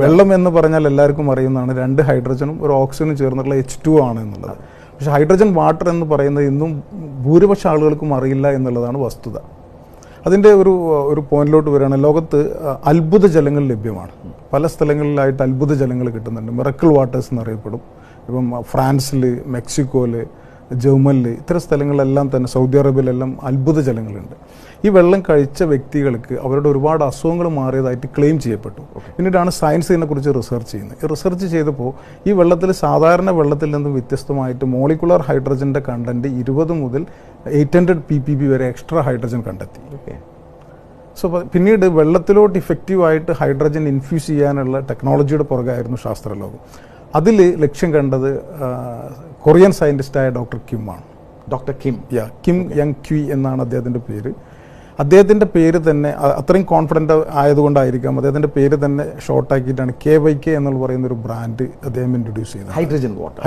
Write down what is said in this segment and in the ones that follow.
വെള്ളം എന്ന് പറഞ്ഞാൽ എല്ലാവർക്കും അറിയുന്നതാണ് 2 ഹൈഡ്രജനും ഒരു ഓക്സിജനും ചേർന്നിട്ടുള്ള H2 ആണ് എന്നുള്ളത്. പക്ഷേ ഹൈഡ്രജൻ വാട്ടർ എന്ന് പറയുന്നത് ഇന്നും ഭൂരിപക്ഷ ആളുകൾക്കും അറിയില്ല എന്നുള്ളതാണ് വസ്തുത. അതിൻ്റെ ഒരു പോയിന്റിലോട്ട് വരികയാണ്. ലോകത്ത് അത്ഭുത ജലങ്ങൾ ലഭ്യമാണ്. പല സ്ഥലങ്ങളിലായിട്ട് അത്ഭുത ജലങ്ങൾ കിട്ടുന്നുണ്ട്. മിറക്കിൾ വാട്ടേഴ്സ് എന്നറിയപ്പെടും. ഇപ്പം ഫ്രാൻസിൽ, മെക്സിക്കോയിൽ, ജർമ്മനിൽ, ഇത്തരം സ്ഥലങ്ങളിലെല്ലാം തന്നെ, സൗദി അറേബ്യയിലെല്ലാം അത്ഭുത ജലങ്ങളുണ്ട്. ഈ വെള്ളം കഴിച്ച വ്യക്തികൾക്ക് അവരുടെ ഒരുപാട് അസുഖങ്ങൾ മാറിയതായിട്ട് ക്ലെയിം ചെയ്യപ്പെട്ടു. പിന്നീടാണ് സയൻസ് ഇതിനെക്കുറിച്ച് റിസർച്ച് ചെയ്യുന്നത്. ഈ റിസർച്ച് ചെയ്തപ്പോൾ ഈ വെള്ളത്തിൽ സാധാരണ വെള്ളത്തിൽ നിന്നും വ്യത്യസ്തമായിട്ട് മോളിക്കുലർ ഹൈഡ്രജൻ്റെ കണ്ടൻറ്റ് 20 മുതൽ 800 ppb വരെ എക്സ്ട്രാ ഹൈഡ്രജൻ കണ്ടെത്തി. സോ പിന്നീട് വെള്ളത്തിലോട്ട് ഇഫക്റ്റീവായിട്ട് ഹൈഡ്രജൻ ഇൻഫ്യൂസ് ചെയ്യാനുള്ള ടെക്നോളജിയുടെ പുറകായിരുന്നു ശാസ്ത്രലോകം. അതിൽ ലക്ഷ്യം കണ്ടത് കൊറിയൻ സയൻറ്റിസ്റ്റായ ഡോക്ടർ കിം ആണ്. കിം യങ് ക്വി എന്നാണ് അദ്ദേഹത്തിൻ്റെ പേര്. അദ്ദേഹത്തിൻ്റെ പേര് തന്നെ അത്രയും കോൺഫിഡൻ്റ് ആയതുകൊണ്ടായിരിക്കാം അദ്ദേഹത്തിൻ്റെ പേര് തന്നെ ഷോർട്ടാക്കിയിട്ടാണ് KYK എന്ന് പറയുന്ന ഒരു ബ്രാൻഡ് അദ്ദേഹം ഇൻട്രൊഡ്യൂസ് ചെയ്തത്.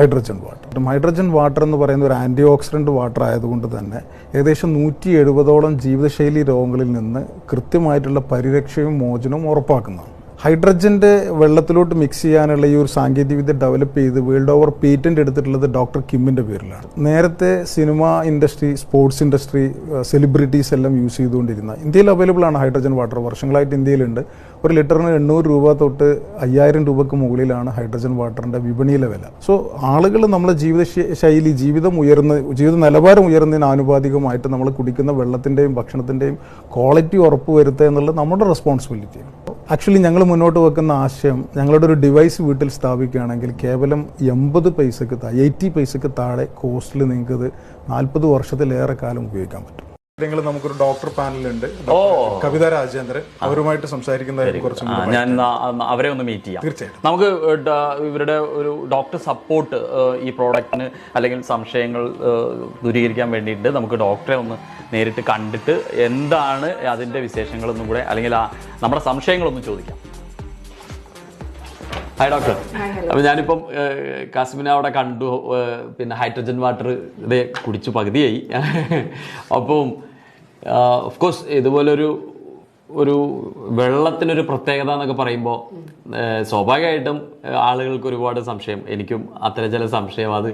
ഹൈഡ്രജൻ വാട്ടർ എന്ന് പറയുന്ന ഒരു ആൻറ്റി ഓക്സിഡൻറ്റ് വാട്ടർ ആയതുകൊണ്ട് തന്നെ ഏകദേശം 170ഓളം ജീവിതശൈലി രോഗങ്ങളിൽ നിന്ന് കൃത്യമായിട്ടുള്ള പരിരക്ഷയും മോചനവും ഉറപ്പാക്കുന്നതാണ്. ഹൈഡ്രജൻ്റെ വെള്ളത്തിലോട്ട് മിക്സ് ചെയ്യാനുള്ള ഈ ഒരു സാങ്കേതികവിദ്യ ഡെവലപ്പ് ചെയ്ത് വേൾഡ് ഓവർ പേറ്റന്റ് എടുത്തിട്ടുള്ളത് ഡോക്ടർ കിമ്മിൻ്റെ പേരിലാണ്. നേരത്തെ cinema industry, sports industry, celebrities എല്ലാം യൂസ് ചെയ്തുകൊണ്ടിരുന്ന, ഇന്ത്യയിൽ അവൈലബിൾ ആണ് ഹൈഡ്രജൻ വാട്ടർ. വർഷങ്ങളായിട്ട് ഇന്ത്യയിലുണ്ട്. ഒരു ലിറ്ററിന് 800 രൂപ തൊട്ട് 5000 രൂപയ്ക്ക് മുകളിലാണ് ഹൈഡ്രജൻ വാട്ടറിൻ്റെ വിപണിയിലെ വില. സോ ആളുകൾ നമ്മളെ ജീവിതശൈലി, ജീവിത നിലവാരം ഉയരുന്നതിന് ആനുപാതികമായിട്ട് നമ്മൾ കുടിക്കുന്ന വെള്ളത്തിൻ്റെയും ഭക്ഷണത്തിൻ്റെയും ക്വാളിറ്റി ഉറപ്പുവരുത്തുക എന്നുള്ളത് നമ്മുടെ റെസ്പോൺസിബിലിറ്റിയാണ്. ആക്ച്വലി ഞങ്ങൾ മുന്നോട്ട് വെക്കുന്ന ആശയം, ഞങ്ങളുടെ ഒരു ഡിവൈസ് വീട്ടിൽ സ്ഥാപിക്കുകയാണെങ്കിൽ കേവലം 80 പൈസക്ക് താഴെ കോസ്റ്റിൽ നിങ്ങൾക്ക് 40 വർഷത്തിലേറെ കാലം ഉപയോഗിക്കാൻ പറ്റും. നമുക്കൊരു ഡോക്ടർ പാനലുണ്ട്, കവിത രാജേന്ദ്രൻ, അവരുമായിട്ട് സംസാരിക്കുന്നതായിട്ട് കുറച്ച് ഞാൻ അവരെ ഒന്ന് മീറ്റ് ചെയ്യാം. തീർച്ചയായിട്ടും നമുക്ക് ഇവരുടെ ഒരു ഡോക്ടർ സപ്പോർട്ട് ഈ പ്രോഡക്റ്റിന് അല്ലെങ്കിൽ സംശയങ്ങൾ ദൂരീകരിക്കാൻ വേണ്ടിയിട്ട് നമുക്ക് ഡോക്ടറെ ഒന്ന് നേരിട്ട് കണ്ടിട്ട് എന്താണ് അതിൻ്റെ വിശേഷങ്ങളൊന്നും കൂടെ, അല്ലെങ്കിൽ നമ്മുടെ സംശയങ്ങളൊന്നും ചോദിക്കാം. Hi doctor. അപ്പോൾ ഞാനിപ്പം കാസ്മിനെ അവിടെ കണ്ടു. പിന്നെ ഹൈഡ്രജൻ വാട്ടർ ഇതേ കുടിച്ചു പകുതിയായി. അപ്പം ഓഫ് കോഴ്സ് ഇതുപോലൊരു വെള്ളത്തിനൊരു പ്രത്യേകത എന്നൊക്കെ പറയുമ്പോൾ സ്വാഭാവികമായിട്ടും ആളുകൾക്ക് ഒരുപാട് സംശയം, എനിക്കും അത്തരം ചില സംശയം. അത്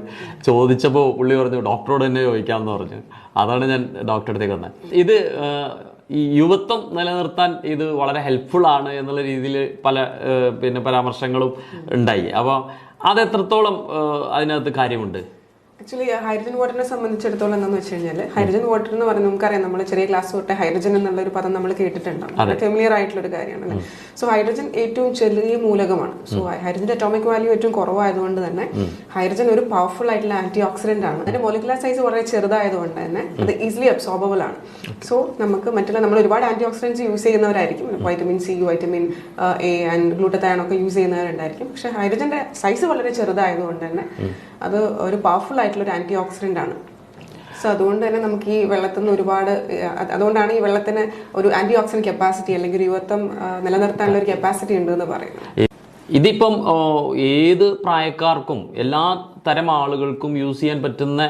ചോദിച്ചപ്പോൾ പുള്ളി പറഞ്ഞു ഡോക്ടറോട് തന്നെ ചോദിക്കാമെന്ന് പറഞ്ഞു. അതാണ് ഞാൻ ഡോക്ടറുടെ അടുത്തേക്ക് വന്നത്. ഇത് ഈ യുവത്വം നിലനിർത്താൻ ഇത് വളരെ ഹെൽപ്ഫുൾ ആണ് എന്നുള്ള രീതിയിൽ പല പരാമർശങ്ങളും ഉണ്ടായി. അപ്പോൾ അത് എത്രത്തോളം അതിനകത്ത് കാര്യമുണ്ട്? ആക്ച്വലി ഹൈഡ്രജൻ വാട്ടറിനെ സംബന്ധിച്ചിടത്തോളം എന്താണെന്ന് വെച്ച് കഴിഞ്ഞാൽ, ഹൈഡ്രജൻ വാട്ടർ എന്ന് പറയുന്നത് നമുക്കറിയാം, നമ്മൾ ചെറിയ ക്ലാസ് തൊട്ട് ഹൈഡ്രജൻ എന്നുള്ള ഒരു പദം നമ്മൾ കേട്ടിട്ടുണ്ടാവും. ഫെമിലിയർ ആയിട്ടുള്ള ഒരു കാര്യമാണ്. സോ ഹൈഡ്രജൻ ഏറ്റവും ചെറിയ മൂലകമാണ്. സോ ഹൈഡ്രജന്റെ അറ്റോമിക് വാല്യൂ ഏറ്റവും കുറവായതുകൊണ്ട് തന്നെ ഹൈഡ്രജൻ ഒരു പവർഫുൾ ആയിട്ടുള്ള ആന്റി ഓക്സിഡന്റ് ആണ്. അതിന്റെ മോളിക്കുലർ സൈസ് വളരെ ചെറുതായതുകൊണ്ട് തന്നെ അത് ഈസിലി അബ്സോർബബിൾ ആണ്. സോ നമുക്ക് മറ്റുള്ള നമ്മൾ ഒരുപാട് ആന്റി ഓക്സിഡൻസ് യൂസ് ചെയ്യുന്നവരായിരിക്കും, vitamin C, vitamin A and glutathione ഒക്കെ യൂസ് ചെയ്യുന്നവരുണ്ടായിരിക്കും. പക്ഷെ ഹൈഡ്രജന്റെ സൈസ് വളരെ ചെറുതായതുകൊണ്ട് തന്നെ അത് ഒരു പവർഫുൾ ആയിട്ടുള്ള ഒരു ആന്റി ഓക്സിഡന്റ് ആണ്. സോ അതുകൊണ്ട് തന്നെ നമുക്ക് ഈ വെള്ളത്തിൽ നിന്ന് ഒരുപാട്, അതുകൊണ്ടാണ് ഈ വെള്ളത്തിന് ഒരു ആന്റി ഓക്സിഡന്റ് കപ്പാസിറ്റി അല്ലെങ്കിൽ ഒരു യുവത്വം നിലനിർത്താനുള്ള ഒരു കപ്പാസിറ്റി ഉണ്ട് എന്ന് പറയുന്നത്. ഇതിപ്പം ഏത് പ്രായക്കാർക്കും എല്ലാ തരം ആളുകൾക്കും യൂസ് ചെയ്യാൻ പറ്റുന്ന,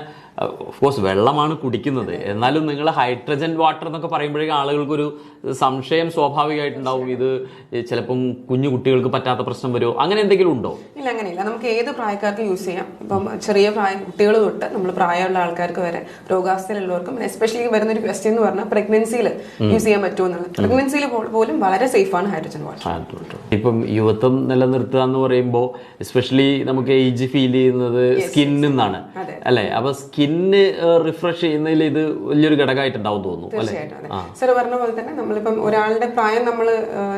ഓഫ് കോഴ്സ് വെള്ളമാണ് കുടിക്കുന്നത്, എന്നാലും നിങ്ങൾ ഹൈഡ്രജൻ വാട്ടർ എന്നൊക്കെ പറയുമ്പോഴേക്കും ആളുകൾക്കൊരു സംശയം സ്വാഭാവികമായിട്ടുണ്ടാവും. ഇത് ചിലപ്പം കുഞ്ഞു കുട്ടികൾക്ക് പറ്റാത്ത പ്രശ്നം വരുമോ, അങ്ങനെ എന്തെങ്കിലും ഉണ്ടോ? ഇല്ല, അങ്ങനെയില്ല. നമുക്ക് ഏത് പ്രായക്കാർക്ക് യൂസ് ചെയ്യാം. ഇപ്പം ചെറിയ കുട്ടികൾ തൊട്ട് നമ്മൾ പ്രായമുള്ള ആൾക്കാർക്ക് വരെ, രോഗാവസ്ഥയിലുള്ളവർക്കും. എസ്പെഷ്യലി വരുന്നൊരു ക്വസ്റ്റ്യൻ എന്ന് പറഞ്ഞാൽ പ്രഗ്നൻസിയിൽ യൂസ് ചെയ്യാൻ പറ്റുമോ എന്നുള്ളത്. പ്രഗ്നൻസിയിൽ പോലും വളരെ സേഫാണ് ഹൈഡ്രജൻ വാട്ടർ. ഇപ്പം യുവത്വം നിലനിർത്തുക എന്ന് പറയുമ്പോൾ എസ്പെഷ്യലി നമുക്ക് ഏജ് ഫീൽ ചെയ്യുന്നത് സ്കിന്നിൽ നിന്നാണ് അല്ലേ? അപ്പൊ സ്കിന്ന് റിഫ്രഷ് ചെയ്യുന്നതിൽ ഇത് വലിയൊരു ഘടകമായിട്ടുണ്ടാവും തോന്നുന്നു. തീർച്ചയായിട്ടും. സർ പറഞ്ഞ പോലെ തന്നെ നമ്മളിപ്പം ഒരാളുടെ പ്രായം നമ്മൾ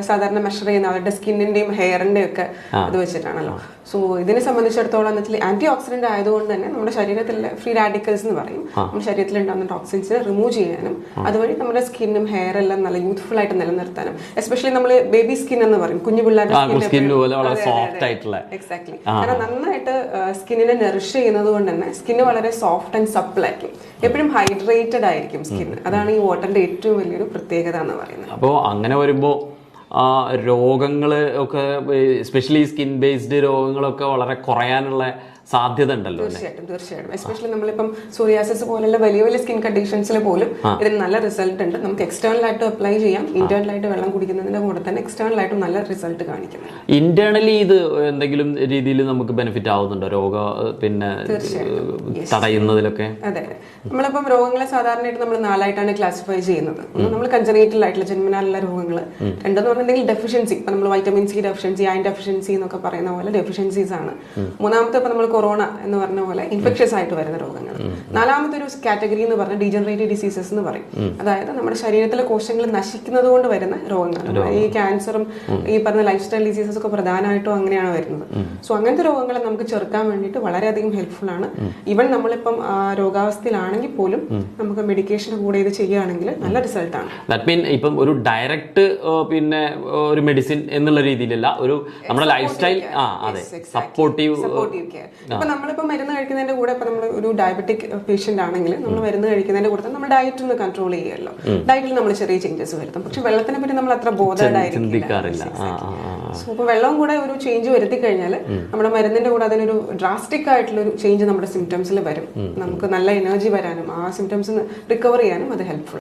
സാധാരണ മെഷർ ചെയ്യുന്ന അവരുടെ സ്കിന്നിന്റെയും ഹെയറിന്റെയും ഒക്കെ ഇത് വെച്ചിട്ടാണല്ലോ. സോ ഇതിനെ സംബന്ധിച്ചിടത്തോളം ആന്റി ഓക്സിഡന്റ് ആയതുകൊണ്ട് തന്നെ നമ്മുടെ ശരീരത്തിലെ ഫ്രീ റാഡിക്കൽസ് എന്ന് പറയും, നമ്മുടെ ശരീരത്തിൽ ഉണ്ടാകുന്ന ടോക്സിൻസിനെ റിമൂവ് ചെയ്യാനും അതുവഴി നമ്മുടെ സ്കിന്നും ഹെയർ എല്ലാം നല്ല യൂത്ത്ഫുൾ ആയിട്ട് നിലനിർത്താനും, എസ്പെഷ്യലി നമ്മൾ ബേബി സ്കിൻ എന്ന് പറയും, കുഞ്ഞു പിള്ളേരുടെ എക്സാക്ട്ലി. കാരണം നന്നായിട്ട് സ്കിന്നിനെ നറിഷ് ചെയ്യുന്നത് കൊണ്ട് തന്നെ സ്കിന്ന് വളരെ സോഫ്റ്റ് ആൻഡ് സപ്പിൾ ആയിരിക്കും, എപ്പോഴും ഹൈഡ്രേറ്റഡ് ആയിരിക്കും സ്കിൻ. അതാണ് ഈ വാട്ടറിന്റെ ഏറ്റവും വലിയൊരു പ്രത്യേകത എന്ന് പറയുന്നത്. അപ്പോൾ അങ്ങനെ വരുമ്പോൾ രോഗങ്ങൾ ഒക്കെ, എസ്പെഷ്യലി സ്കിൻ ബേസ്ഡ് രോഗങ്ങളൊക്കെ വളരെ കുറയാനുള്ള സാധ്യത ഉണ്ടല്ലോ അല്ലേ? തീർച്ചയായിട്ടും എസ്പെഷ്യലി നമ്മളിപ്പം സോറിയാസിസ് പോലുള്ള വലിയ വലിയ സ്കിൻ കണ്ടീഷൻസിൽ പോലും ഇതിന് നല്ല റിസൾട്ട് ഉണ്ട്. നമുക്ക് എക്സ്റ്റേണൽ ആയിട്ട് അപ്ലൈ ചെയ്യാം, ഇന്റേണൽ ആയിട്ട് വെള്ളം കുടിക്കുന്നതിന്റെ കൂടെ തന്നെ എക്സ്റ്റേണൽ ആയിട്ടും നല്ല റിസൾട്ട് കാണിക്കുന്നത്. ഇന്റേണലി ഇത് എന്തെങ്കിലും രീതിയിൽ നമുക്ക് ബെനിഫിറ്റ് ആവുന്നുണ്ടോ പിന്നെ തടയുന്നതിലൊക്കെ? അതെ, നമ്മളിപ്പം രോഗങ്ങളെ സാധാരണയായിട്ട് നമ്മൾ 4ആയിട്ടാണ് ക്ലാസിഫൈ ചെയ്യുന്നത്. നമ്മൾ കൺജനൈറ്റൽ ആയിട്ടുള്ള ജന്മനാലുള്ള രോഗങ്ങൾ, രണ്ടെന്ന് പറഞ്ഞിട്ടുണ്ടെങ്കിൽ ഡെഫിഷ്യൻസി, ഇപ്പൊ നമ്മൾ vitamin C deficiency, iron deficiency എന്നൊക്കെ പറയുന്ന പോലെ ഡെഫിഷ്യൻസീസ് ആണ്. മൂന്നാമത്തെ ഇപ്പൊ നമ്മൾ കൊറോണ എന്ന് പറഞ്ഞ പോലെ ഇൻഫെക്ഷ്യസ് ആയിട്ട് വരുന്ന രോഗങ്ങൾ. നാലാമത്തെ ഒരു കാറ്റഗറി എന്ന് പറഞ്ഞാൽ ഡീജനറേറ്റീവ് ഡിസീസസ് എന്ന് പറയും. അതായത് നമ്മുടെ ശരീരത്തിലെ കോശങ്ങൾ നശിക്കുന്നത് കൊണ്ട് വരുന്ന രോഗങ്ങൾ. ഈ ക്യാൻസറും ഈ പറഞ്ഞ ലൈഫ് സ്റ്റൈൽ ഡിസീസസ് ഒക്കെ പ്രധാനമായിട്ടും അങ്ങനെയാണ് വരുന്നത്. സോ അങ്ങനത്തെ രോഗങ്ങളെ നമുക്ക് ചെറുക്കാൻ വേണ്ടിയിട്ട് വളരെയധികം ഹെൽപ്ഫുൾ ആണ്. ഈവൻ നമ്മളിപ്പം രോഗാവസ്ഥയിലാണെങ്കിൽ പോലും നമുക്ക് മെഡിക്കേഷന്റെ കൂടെ ഇത് ചെയ്യുകയാണെങ്കിൽ നല്ല റിസൾട്ട് ആണ്. ദാറ്റ് മീൻ ഇപ്പം ഒരു ഡയറക്റ്റ് പിന്നെ ഒരു മെഡിസിൻ എന്നുള്ള രീതിയിലല്ല, ഒരു നമ്മുടെ ലൈഫ് സ്റ്റൈൽ സപ്പോർട്ടീവ് കെയർ. ഇപ്പൊ നമ്മളിപ്പോ മരുന്ന് കഴിക്കുന്നതിന്റെ കൂടെ ഇപ്പൊ നമ്മൾ ഒരു ഡയബറ്റിക് പേഷ്യന്റ് ആണെങ്കിൽ നമ്മൾ മരുന്ന് കഴിക്കുന്നതിന്റെ കൂടെ നമ്മൾ ഡയറ്റ് ഒന്ന് കൺട്രോൾ ചെയ്യുമല്ലോ. ഡയറ്റിൽ നമ്മൾ ചെറിയ ചേഞ്ചസ് വരുത്തും, പക്ഷെ വെള്ളത്തിനെ പറ്റി നമ്മൾ അത്ര ബോധേഡായിരിക്കില്ല. സോ ഇപ്പൊ വെള്ളവും കൂടെ ഒരു ചേഞ്ച് വരുത്തി കഴിഞ്ഞാൽ നമ്മുടെ മരുന്നിന്റെ കൂടെ അതിനൊരു ഡ്രാസ്റ്റിക് ആയിട്ടുള്ള ഒരു ചേഞ്ച് നമ്മുടെ സിംറ്റംസിൽ വരും. നമുക്ക് നല്ല എനർജി വരാനും ആ സിംറ്റംസ് റിക്കവർ ചെയ്യാനും അത് ഹെൽപ്ഫുൾ.